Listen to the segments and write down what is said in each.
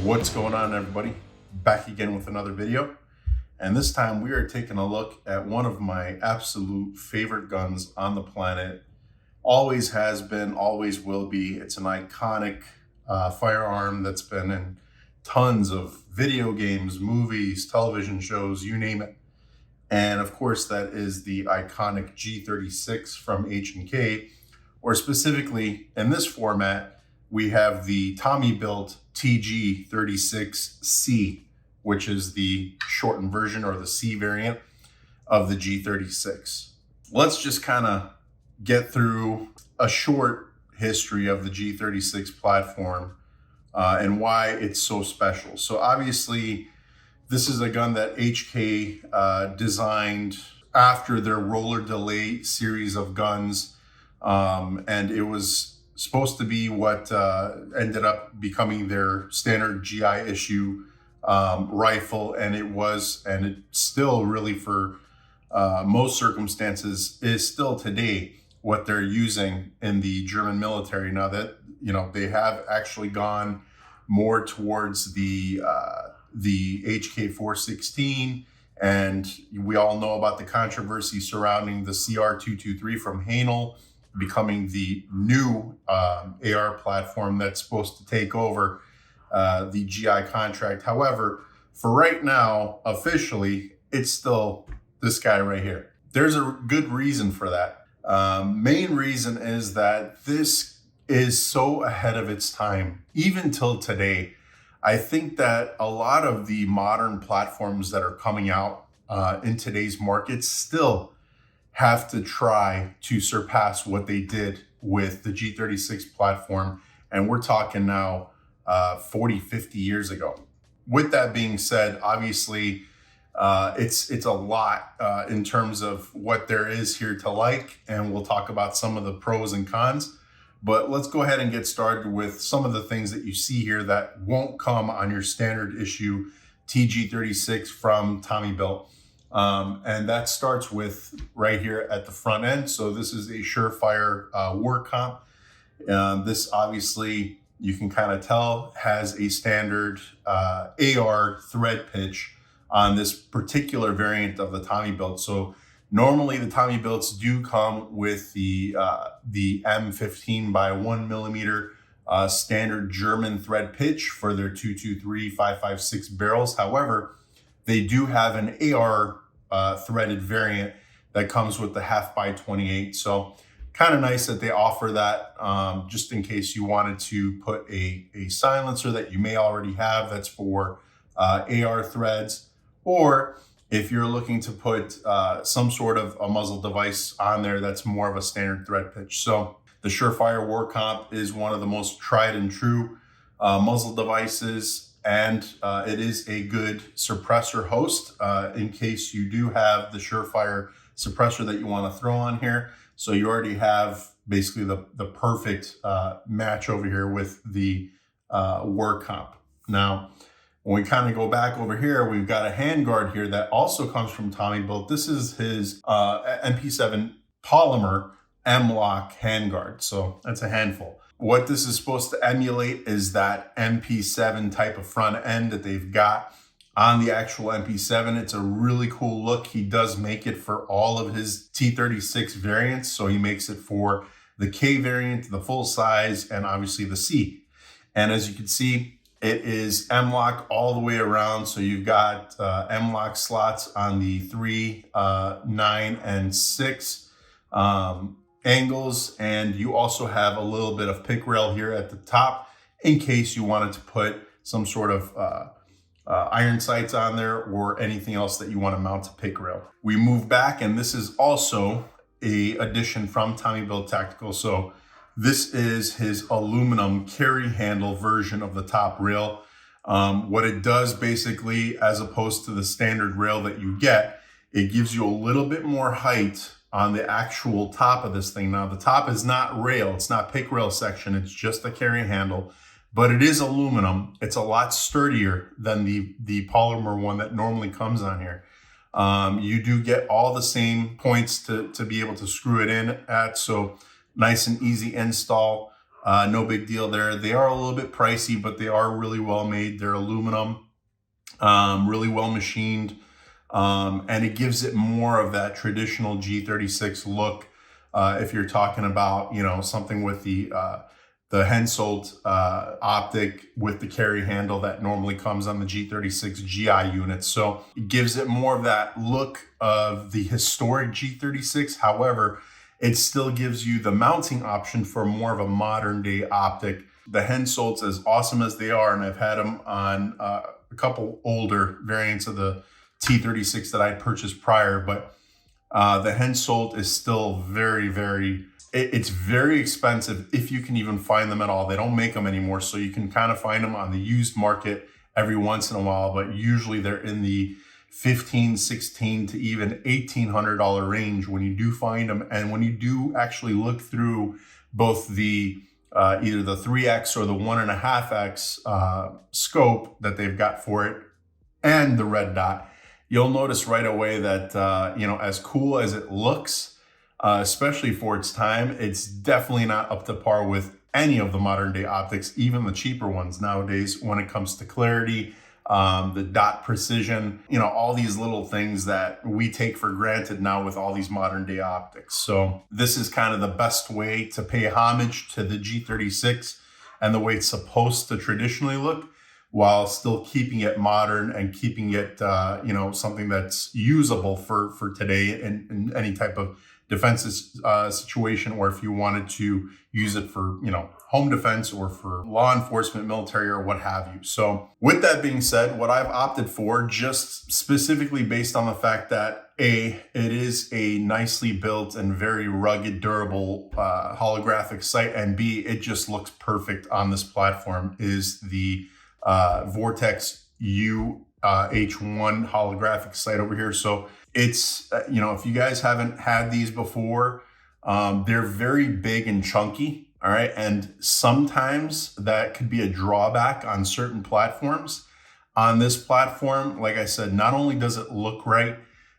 What's going on, everybody? Back again with another video, and this time we are taking a look at one of my absolute favorite guns on the planet. Always has been, always will be. It's an iconic firearm that's been in tons of video games, movies, television shows, you name it. And of course, that is the iconic G36 from H&K, or specifically in this format, we have the Tommybuilt G36C, which is the shortened version or the C variant of the G36. Let's just kind of get through a short history of the G36 platform and why it's so special. So obviously, this is a gun that HK designed after their roller delay series of guns, and it was supposed to be what ended up becoming their standard GI issue rifle, and it was, and it still really for most circumstances is still today what they're using in the German military. Now that, you know, they have actually gone more towards the HK 416, and we all know about the controversy surrounding the CR223 from Hanel becoming the new AR platform that's supposed to take over the GI contract. However, for right now, officially, it's still this guy right here. There's a good reason for that. Main reason is that this is so ahead of its time. Even till today, I think that a lot of the modern platforms that are coming out in today's market still have to try to surpass what they did with the G36 platform. And we're talking now 40, 50 years ago. With that being said, obviously, it's a lot in terms of what there is here to like, and we'll talk about some of the pros and cons. But let's go ahead and get started with some of the things that you see here that won't come on your standard issue TG36 from Tommybuilt. And that starts with right here at the front end. So this is a Surefire Warcomp. This obviously, you can kind of tell, has a standard AR thread pitch on this particular variant of the Tommybuilt. So normally the Tommybuilts do come with the M15 by 1 millimeter standard German thread pitch for their 223, 5.56 barrels. However, they do have an AR threaded variant that comes with the 1/2x28. So kind of nice that they offer that just in case you wanted to put a silencer that you may already have that's for AR threads, or if you're looking to put some sort of a muzzle device on there that's more of a standard thread pitch. So the Surefire Warcomp is one of the most tried and true muzzle devices, and it is a good suppressor host in case you do have the Surefire suppressor that you want to throw on here. So you already have basically the perfect match over here with the Warcomp. Now, when we kind of go back over here, we've got a Handguard here that also comes from Tommybuilt. This is his MP7 polymer M-Lock Handguard. So that's a handful. What this is supposed to emulate is that MP7 type of front end that they've got on the actual MP7. It's a really cool look. He does make it for all of his T36 variants. So he makes it for the K variant, the full size, and obviously the C. And as you can see, it is M-Lock all the way around. So you've got M-Lock slots on the 3, 9, and 6 angles, and you also have a little bit of pick rail here at the top in case you wanted to put some sort of iron sights on there or anything else that you want to mount to pick rail. We move back, and this is also a addition from Tommybuilt Tactical. So This is his aluminum carry handle version of the top rail. What it does basically, as opposed to the standard rail that you get, it gives you a little bit more height on the actual top of this thing. Now, the top is not rail, it's not pick rail section, it's just the carry handle, but it is aluminum. It's a lot sturdier than the polymer one that normally comes on here. You do get all the same points to be able to screw it in at, so nice and easy install. No big deal there. They are a little bit pricey, but they are really well made. They're aluminum, really well machined, and it gives it more of that traditional G36 look. If you're talking about, you know, something with the Hensoldt optic with the carry handle that normally comes on the G36 GI units. So it gives it more of that look of the historic G36. However, it still gives you the mounting option for more of a modern day optic. The Hensoldts, as awesome as they are, and I've had them on a couple older variants of the T36 that I purchased prior, but the Hensoldt is still it's very expensive if you can even find them at all. They don't make them anymore, so you can kind of find them on the used market every once in a while, but usually they're in the $1,500, $1,600 to even $1,800 range when you do find them. And when you do actually look through both the either the 3X or the 1.5X scope that they've got for it and the red dot, you'll notice right away that, you know, as cool as it looks, especially for its time, it's definitely not up to par with any of the modern day optics, even the cheaper ones nowadays when it comes to clarity, the dot precision, you know, all these little things that we take for granted now with all these modern day optics. So this is kind of the best way to pay homage to the G36 and the way it's supposed to traditionally look, while still keeping it modern and keeping it, you know, something that's usable for today in any type of defense situation, or if you wanted to use it for, you know, home defense or for law enforcement, military, or what have you. So with that being said, what I've opted for, just specifically based on the fact that A, it is a nicely built and very rugged, durable holographic sight, and B, it just looks perfect on this platform, is the Vortex UH-1 holographic sight over here. So it's, you know, if you guys haven't had these before, they're very big and chunky. All right. And sometimes that could be a drawback on certain platforms. On this platform, like I said, not only does it look right,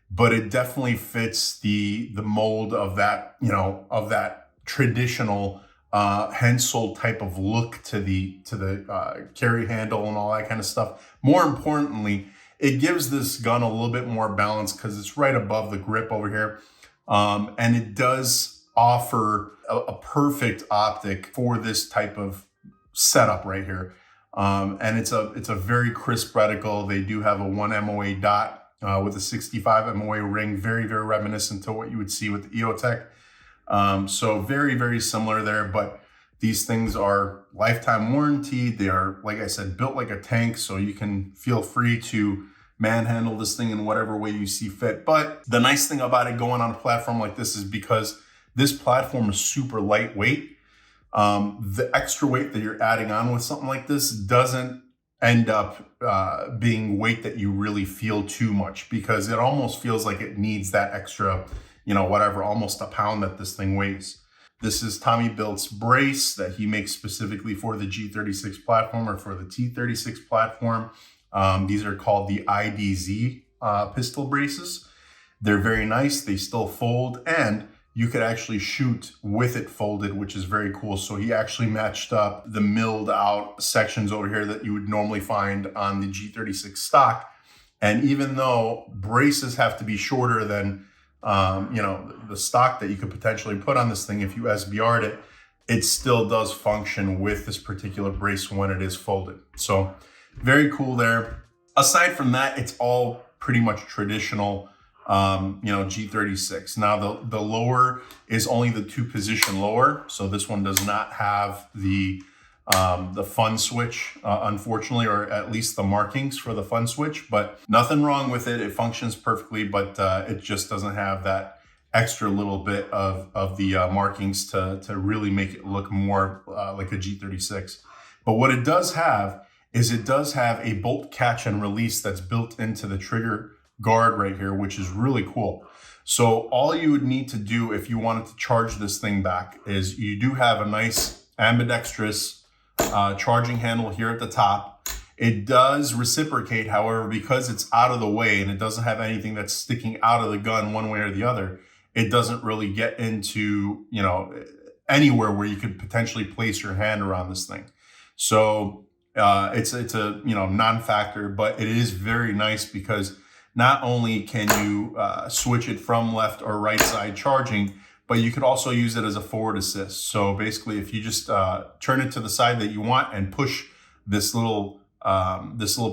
but it definitely fits the mold of that, you know, of that traditional Hensoldt type of look to the carry handle and all that kind of stuff. More importantly, it gives this gun a little bit more balance because it's right above the grip over here. And it does offer a perfect optic for this type of setup right here. And it's a very crisp reticle. They do have a 1 MOA dot with a 65 MOA ring, very, very reminiscent to what you would see with the EOTech. So very, very similar there, but these things are lifetime warranted. They are, like I said, built like a tank, so you can feel free to manhandle this thing in whatever way you see fit. But the nice thing about it going on a platform like this is because this platform is super lightweight. The extra weight that you're adding on with something like this doesn't end up being weight that you really feel too much, because it almost feels like it needs that extra, you know, whatever, almost a pound that this thing weighs. This is Tommybuilt's brace that he makes specifically for the G36 platform or for the T36 platform. These are called the IDZ pistol braces. They're very nice. They still fold, and you could actually shoot with it folded, which is very cool. So he actually matched up the milled out sections over here that you would normally find on the G36 stock. And even though braces have to be shorter than you know, the stock that you could potentially put on this thing if you SBR'd it, it still does function with this particular brace when it is folded. So very cool there. Aside from that, it's all pretty much traditional, you know, G36. Now the lower is only the 2-position lower. So this one does not have the fun switch, unfortunately, or at least the markings for the fun switch, but nothing wrong with it. It functions perfectly, but it just doesn't have that extra little bit of the markings to really make it look more like a G36. But what it does have is it does have a bolt catch and release that's built into the trigger guard right here, which is really cool. So all you would need to do if you wanted to charge this thing back is you do have a nice ambidextrous charging handle here at the top. It does reciprocate, however, because it's out of the way and it doesn't have anything that's sticking out of the gun one way or the other, it doesn't really get into, you know, anywhere where you could potentially place your hand around this thing. So it's a, you know, non-factor, but it is very nice because not only can you switch it from left or right side charging, but you could also use it as a forward assist. So basically, if you just turn it to the side that you want and push this little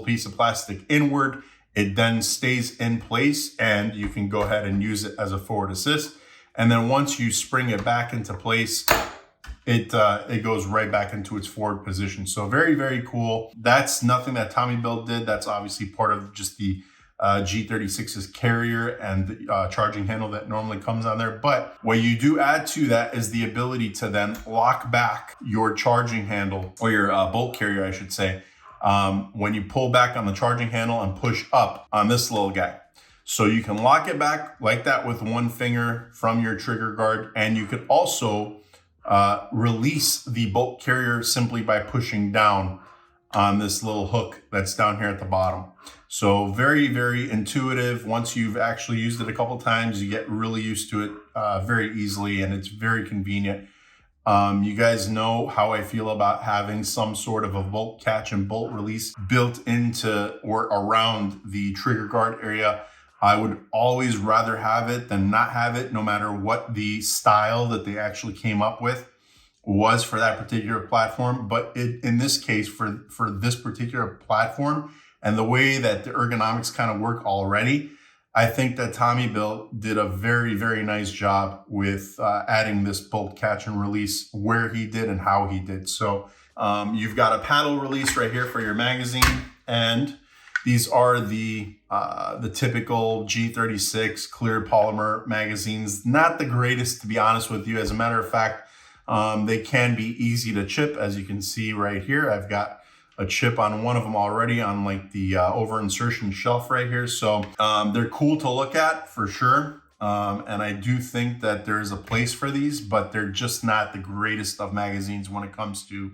piece of plastic inward, it then stays in place and you can go ahead and use it as a forward assist. And then once you spring it back into place, it goes right back into its forward position. So very, very cool. That's nothing that Tommybuilt did. That's obviously part of just the G36's carrier and the charging handle that normally comes on there. But what you do add to that is the ability to then lock back your charging handle, or your bolt carrier, I should say, when you pull back on the charging handle and push up on this little guy. So you can lock it back like that with one finger from your trigger guard, and you could also release the bolt carrier simply by pushing down on this little hook that's down here at the bottom. So very, very intuitive. Once you've actually used it a couple times, you get really used to it very easily, and it's very convenient. You guys know how I feel about having some sort of a bolt catch and bolt release built into or around the trigger guard area. I would always rather have it than not have it, no matter what the style that they actually came up with was for that particular platform. But in this case, for this particular platform and the way that the ergonomics kind of work already, I think that Tommybuilt did a very, very nice job with adding this bolt catch and release where he did and how he did. So you've got a paddle release right here for your magazine, and these are the typical G36 clear polymer magazines. Not the greatest, to be honest with you. As a matter of fact, they can be easy to chip, as you can see right here. I've got a chip on one of them already on like the over insertion shelf right here. So they're cool to look at for sure. And I do think that there's a place for these, but they're just not the greatest of magazines when it comes to, you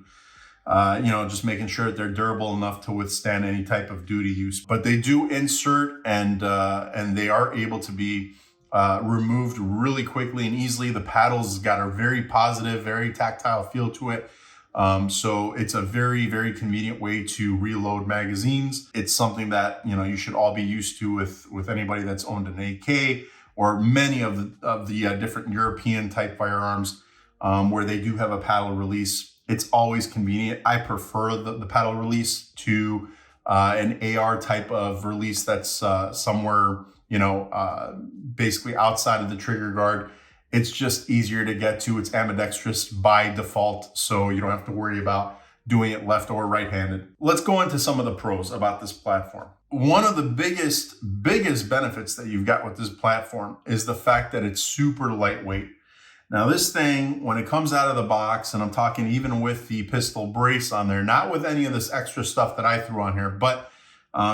know, just making sure that they're durable enough to withstand any type of duty use. But they do insert, and they are able to be removed really quickly and easily. The paddle's got a very positive, very tactile feel to it. So it's a very, very convenient way to reload magazines. It's something that, you know, you should all be used to with anybody that's owned an AK or many of the different European type firearms where they do have a paddle release. It's always convenient. I prefer the paddle release to an AR type of release that's somewhere, you know, basically outside of the trigger guard. It's just easier to get to. It's ambidextrous by default, so you don't have to worry about doing it left or right-handed. Let's go into some of the pros about this platform. One of the biggest benefits that you've got with this platform is the fact that it's super lightweight. Now this thing, when it comes out of the box, and I'm talking even with the pistol brace on there, not with any of this extra stuff that I threw on here, but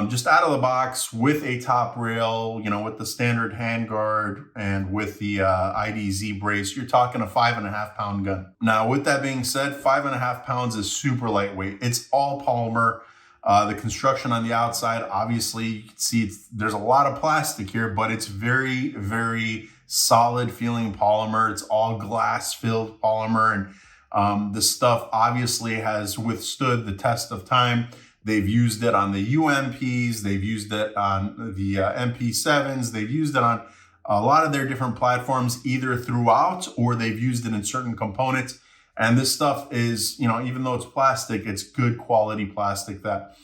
just out of the box with a top rail, you know, with the standard handguard and with the IDZ brace, you're talking a 5.5 pound gun. Now, with that being said, 5.5 pounds is super lightweight. It's all polymer. The construction on the outside, obviously, you can see there's a lot of plastic here, but it's very, very solid feeling polymer. It's all glass filled polymer, and the stuff obviously has withstood the test of time. They've used it on the UMPs, they've used it on the MP7s, they've used it on a lot of their different platforms, either throughout or they've used it in certain components. And this stuff is, you know, even though it's plastic, it's good quality plastic that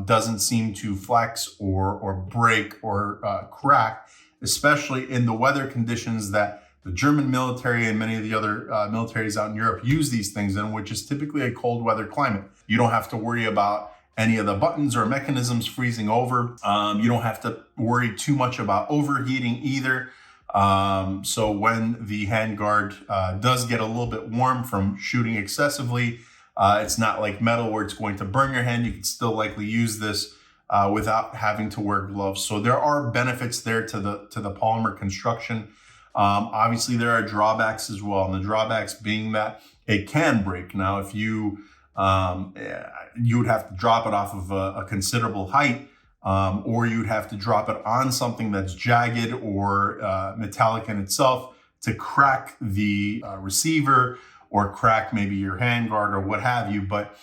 doesn't seem to flex or break or crack, especially in the weather conditions that the German military and many of the other militaries out in Europe use these things in, which is typically a cold weather climate. You don't have to worry about any of the buttons or mechanisms freezing over. You don't have to worry too much about overheating either. So when the handguard does get a little bit warm from shooting excessively, it's not like metal where it's going to burn your hand. You can still likely use this without having to wear gloves. So there are benefits there to the polymer construction. Obviously, there are drawbacks as well, and the drawbacks being that it can break. Now, if you would have to drop it off of a considerable height, or you'd have to drop it on something that's jagged or metallic in itself to crack the receiver or crack maybe your handguard or what have you. But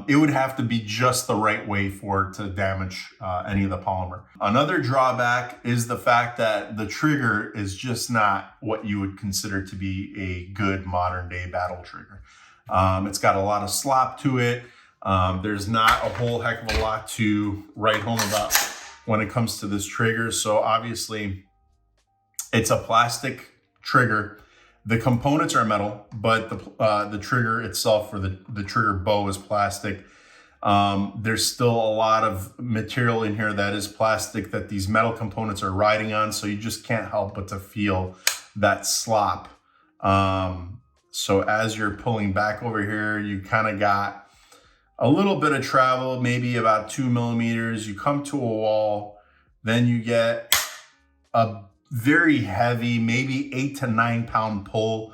it would have to be just the right way for it to damage any of the polymer. Another drawback is the fact that the trigger is just not what you would consider to be a good modern day battle trigger. It's got a lot of slop to it. There's not a whole heck of a lot to write home about when it comes to this trigger. So obviously it's a plastic trigger. The components are metal, but the trigger itself, or the trigger bow, is plastic. There's still a lot of material in here that is plastic that these metal components are riding on, so you just can't help but to feel that slop. So as you're pulling back over here, you kind of got a little bit of travel, maybe about 2 millimeters. You come to a wall, then you get a very heavy, maybe 8 to 9 pound pull.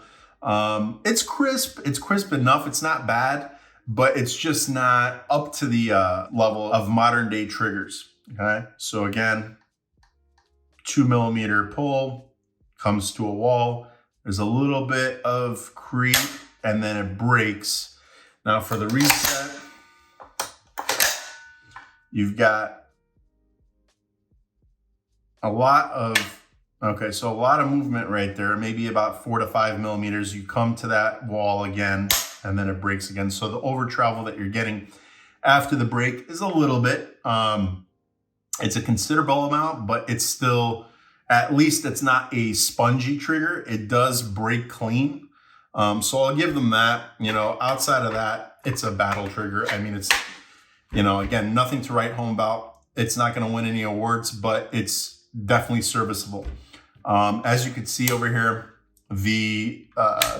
It's crisp. It's crisp enough. It's not bad, but it's just not up to the level of modern day triggers. Okay. So again, 2 millimeter pull, comes to a wall. There's a little bit of creep and then it breaks. Now for the reset, you've got a lot of movement right there, maybe about 4 to 5 millimeters. You come to that wall again, and then it breaks again. So the over travel that you're getting after the break is a little bit. It's a considerable amount, but it's still, at least it's not a spongy trigger. It does break clean. So I'll give them that. Outside of that, it's a battle trigger. I mean, it's, again, nothing to write home about. It's not going to win any awards, but it's definitely serviceable. As you can see over here, the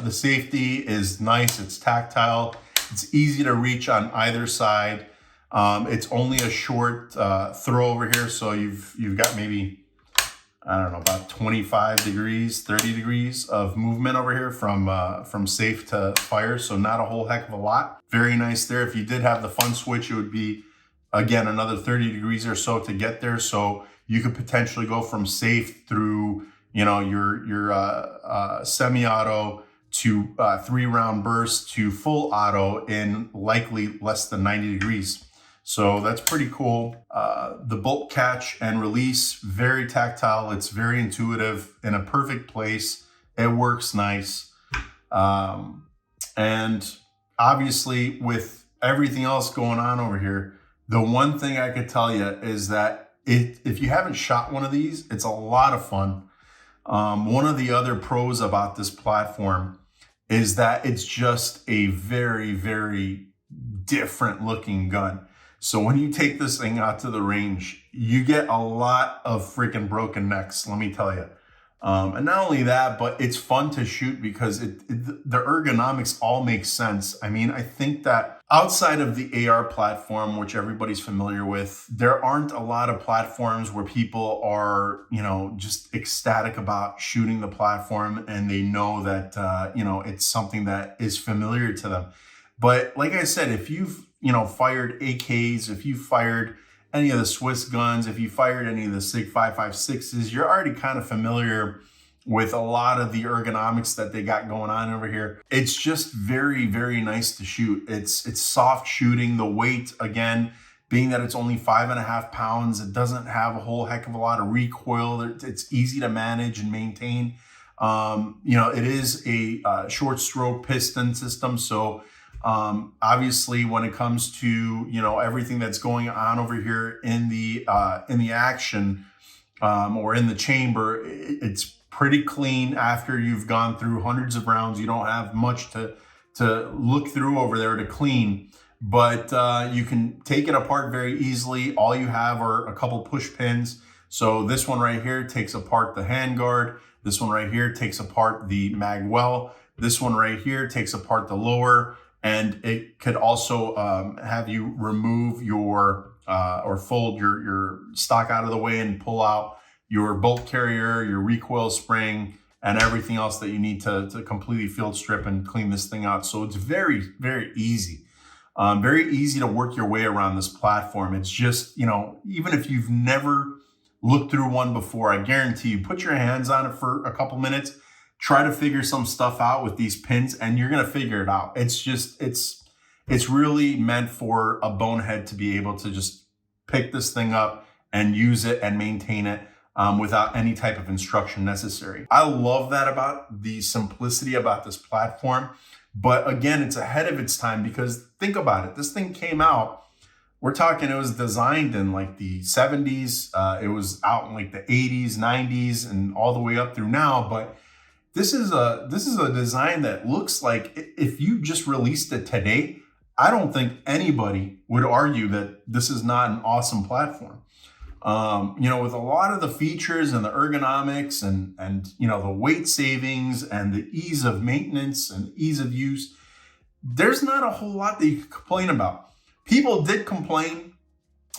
safety is nice. It's tactile. It's easy to reach on either side. It's only a short throw over here, so you've got maybe, I don't know, about 25 degrees, 30 degrees of movement over here from safe to fire. So not a whole heck of a lot. Very nice there. If you did have the fun switch, it would be, again, another 30 degrees or so to get there. So you could potentially go from safe through, your semi-auto to 3-round burst to full auto in likely less than 90 degrees. So that's pretty cool. The bolt catch and release, very tactile. It's very intuitive, in a perfect place. It works nice. And obviously with everything else going on over here, the one thing I could tell you is that if you haven't shot one of these, it's a lot of fun. One of the other pros about this platform is that it's just a very, very different looking gun. So when you take this thing out to the range, you get a lot of freaking broken necks, let me tell you. And not only that, but it's fun to shoot because the ergonomics all make sense. I mean, I think that outside of the AR platform, which everybody's familiar with, there aren't a lot of platforms where people are, just ecstatic about shooting the platform and they know that, it's something that is familiar to them. But like I said, if you've, fired AKs, if you fired any of the Swiss guns, if you fired any of the SIG 5.56s, you're already kind of familiar with a lot of the ergonomics that they got going on over here. It's just very, very nice to shoot. It's soft shooting. The weight, again, being that it's only 5.5 pounds, it doesn't have a whole heck of a lot of recoil. It's easy to manage and maintain. It is a short stroke piston system, so obviously when it comes to everything that's going on over here in the action or in the chamber, it's pretty clean. After you've gone through hundreds of rounds, you don't have much to look through over there to clean, but you can take it apart very easily. All you have are a couple push pins So this one right here takes apart the handguard. This one right here takes apart the mag well. This one right here takes apart the lower, and it could also have you remove your or fold your stock out of the way and pull out your bolt carrier, your recoil spring, and everything else that you need to completely field strip and clean this thing out. So it's very, very easy. Very easy to work your way around this platform. It's just, even if you've never looked through one before, I guarantee you, put your hands on it for a couple minutes, try to figure some stuff out with these pins, and you're going to figure it out. It's just, it's really meant for a bonehead to be able to just pick this thing up and use it and maintain it without any type of instruction necessary. I love that about the simplicity about this platform. But again, it's ahead of its time, because think about it. This thing came out, we're talking, it was designed in like the 70s. It was out in like the 80s, 90s, and all the way up through now. But this is a design that looks like if you just released it today, I don't think anybody would argue that this is not an awesome platform. With a lot of the features and the ergonomics and the weight savings and the ease of maintenance and ease of use, there's not a whole lot that you could complain about. People did complain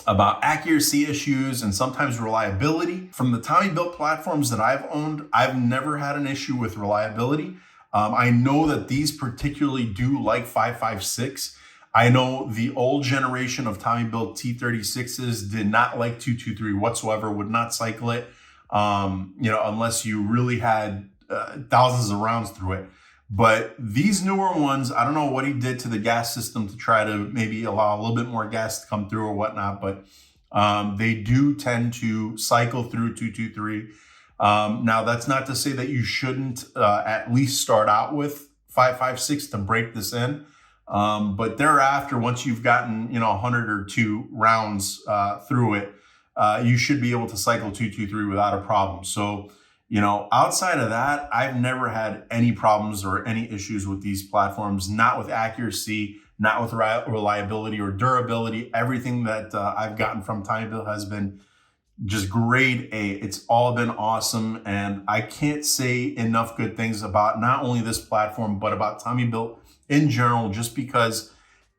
about accuracy issues and sometimes reliability. From the Tommybuilt platforms that I've owned, I've never had an issue with reliability. I know that these particularly do like 5.56. I know the old generation of Tommybuilt T36s did not like 223 whatsoever, would not cycle it, unless you really had thousands of rounds through it. But these newer ones, I don't know what he did to the gas system to try to maybe allow a little bit more gas to come through or whatnot, but they do tend to cycle through 223. Now, that's not to say that you shouldn't at least start out with 5.56 to break this in. But thereafter, once you've gotten, 100 or 2 rounds through it, you should be able to cycle 223 without a problem. So, outside of that, I've never had any problems or any issues with these platforms, not with accuracy, not with reliability or durability. Everything that I've gotten from Tommybuilt has been just grade A. It's all been awesome. And I can't say enough good things about not only this platform, but about Tommybuilt in general, just because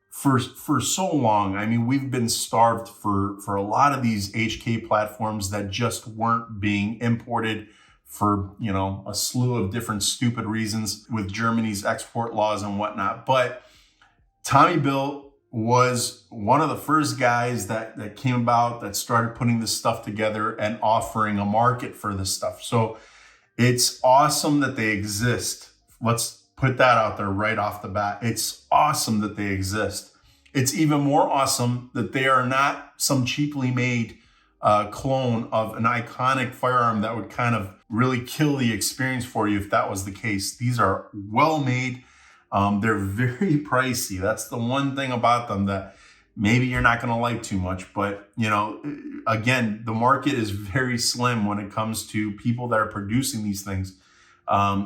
for so long, I mean, we've been starved for a lot of these HK platforms that just weren't being imported for, a slew of different stupid reasons with Germany's export laws and whatnot. But Tommybuilt was one of the first guys that came about, that started putting this stuff together and offering a market for this stuff. So it's awesome that they exist. Let's put that out there right off the bat. It's awesome that they exist. It's even more awesome that they are not some cheaply made clone of an iconic firearm that would kind of really kill the experience for you if that was the case. These are well made. They're very pricey. That's the one thing about them that maybe you're not going to like too much. But, again, the market is very slim when it comes to people that are producing these things.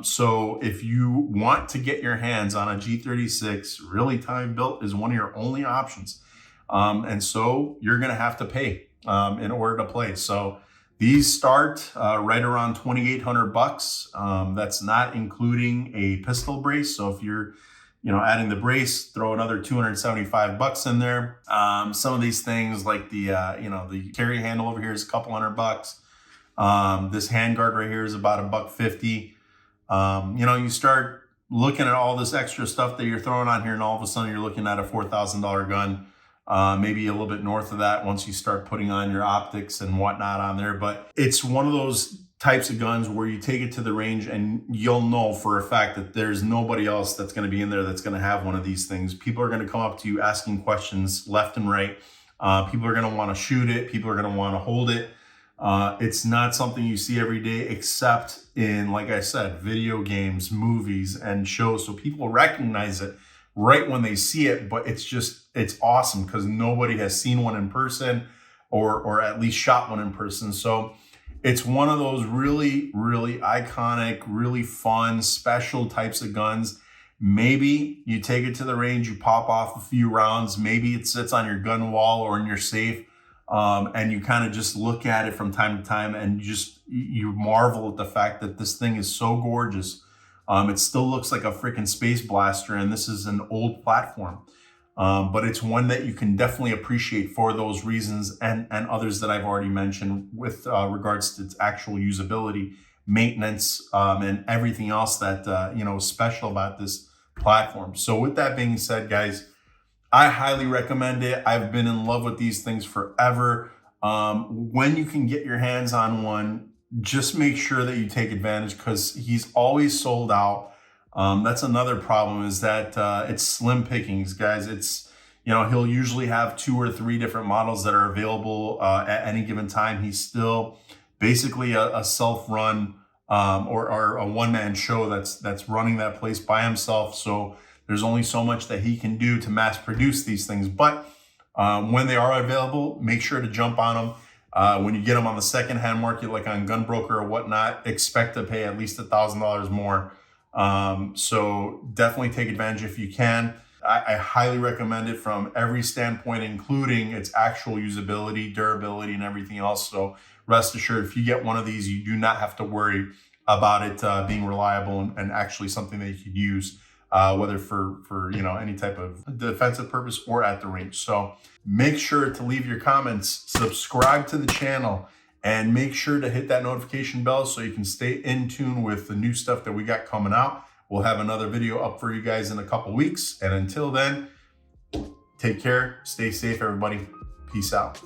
So if you want to get your hands on a G36, really Tommybuilt is one of your only options. And so you're going to have to pay in order to play. So these start right around $2,800. That's not including a pistol brace. So if you're, adding the brace, throw another $275 in there. Some of these things like the carry handle over here is a couple $100. This handguard right here is about $150. You start looking at all this extra stuff that you're throwing on here, and all of a sudden you're looking at a $4,000 gun, maybe a little bit north of that once you start putting on your optics and whatnot on there. But it's one of those types of guns where you take it to the range and you'll know for a fact that there's nobody else that's going to be in there that's going to have one of these things. People are going to come up to you asking questions left and right. People are going to want to shoot it. People are going to want to hold it. It's not something you see every day, except in, like I said, video games, movies, and shows. So people recognize it right when they see it, but it's awesome because nobody has seen one in person or at least shot one in person. So it's one of those really, really iconic, really fun, special types of guns. Maybe you take it to the range, you pop off a few rounds. Maybe it sits on your gun wall or in your safe. and you kind of just look at it from time to time, and you marvel at the fact that this thing is so gorgeous. It still looks like a freaking space blaster, and this is an old platform. But it's one that you can definitely appreciate for those reasons and others that I've already mentioned with regards to its actual usability, maintenance, and everything else that is special about this platform. So with that being said, guys, I highly recommend it. I've been in love with these things forever. When you can get your hands on one, just make sure that you take advantage, because he's always sold out. That's another problem, is that it's slim pickings, guys. It's, he'll usually have 2 or 3 different models that are available at any given time. He's still basically a self-run or a one-man show that's running that place by himself. So there's only so much that he can do to mass produce these things. But when they are available, make sure to jump on them. When you get them on the secondhand market, like on Gunbroker or whatnot, expect to pay at least $1,000 more. So definitely take advantage if you can. I highly recommend it from every standpoint, including its actual usability, durability, and everything else. So rest assured, if you get one of these, you do not have to worry about it being reliable and actually something that you can use, whether for any type of defensive purpose or at the range. So make sure to leave your comments, subscribe to the channel, and make sure to hit that notification bell so you can stay in tune with the new stuff that we got coming out. We'll have another video up for you guys in a couple weeks. And until then, take care, stay safe, everybody. Peace out.